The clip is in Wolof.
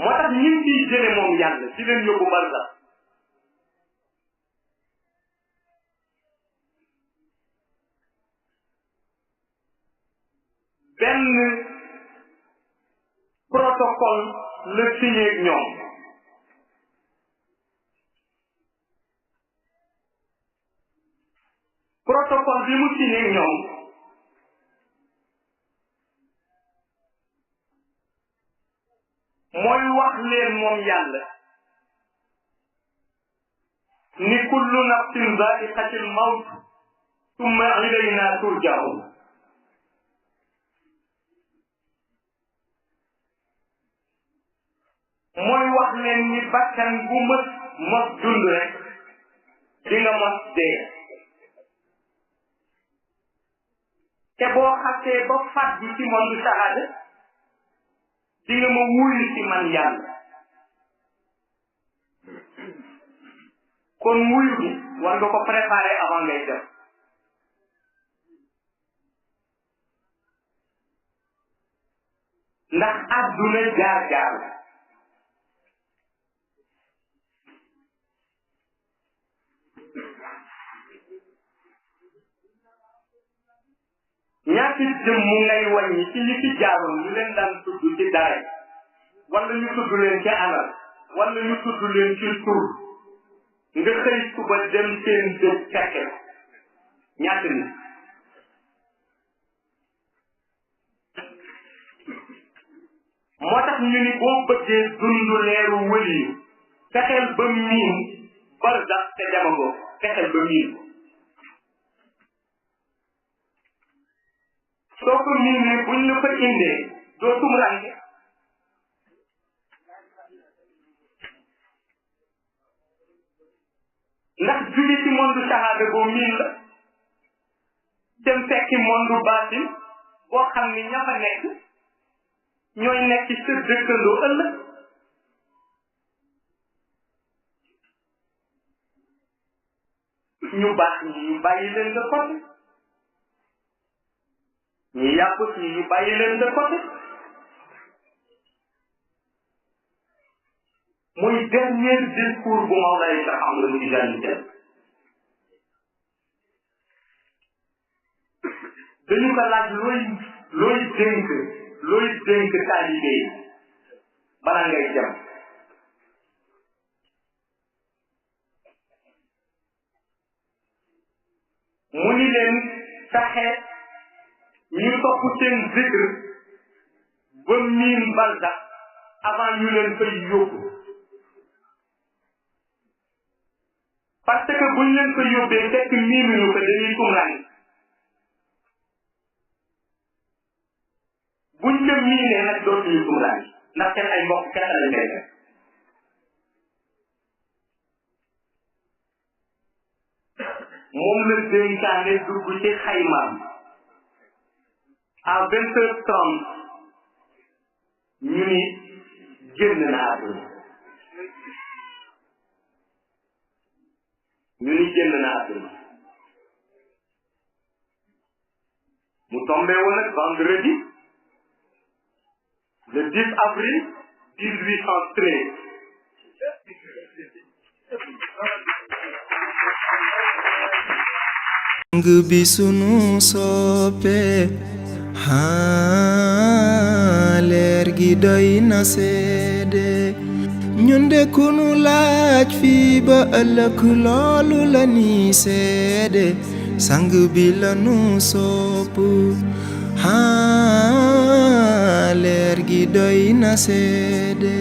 moo tax ñi ngi ciy jële moom yàlla ci leen yóbbu barsax benn protocole la signé ak ñoom protocole bi mu signé ak ñoom mooy wax leen moom yàlla ni kullu nafsin zaiqatil mawt summa ilayna turja'un mooy wax leen ni bakkan bu mos dund rek di nga mos dee te boo xasee ba fàddu ci monde shahada di nga ma wuyu ci man yàlla kon wuyu bi war nga ko préparer avant ngay def ndax àdduna jaar-jaar ñaati jëm mu ngay wàññi ci ñi ci jaaroon ñu leen daan tudd ci dara wala ñu tudd leen ci alal wala ñu tudd leen ci tur nga xëy suba dem seen dëj fekke ñaata nit moo tax ñu ni boo bëggee dund leeru wëli fexeel ba miin barsax te demagoo fexeel ba miin soo ko miinee buñ la fa indee doo tumranke ndax jóge ci monde shahada boo miin la dem fekki monde baatin boo xam ni ña fa nekk ñooy nekk sa dëkkandoo ëllëg ñu baax ñi ñu bàyyi leen de côté ñu yàpp ñi ñu bàyyi leen de côté muy dernier discours bu Mawlaay Cheikh Ahmad Tijaani def dañu ko laaj looy dénk taalibe yi bala ngay dem mu ni leen fexe ñu topp seen zikr ba miin barsax avant ñu leen fay yóbbu parce que buñ leen ko yóbbee fekk miinuñu ko dañuy tumraan buñ ko miinee nag dootuñu tumraan ndax seen ay mbokk kese lañ koy def moom la dénkaane dugg ci xaymaam à 20h30 ñu ni génn na àdduna mu tombé woon ak vendredi le 10 avril 1813 sang bi sunu soppe leer gi doy na seede ñun de kunu laaj fii ba ëllëg loolu la ni seede sang bi la nu sopp leer gi doy na seede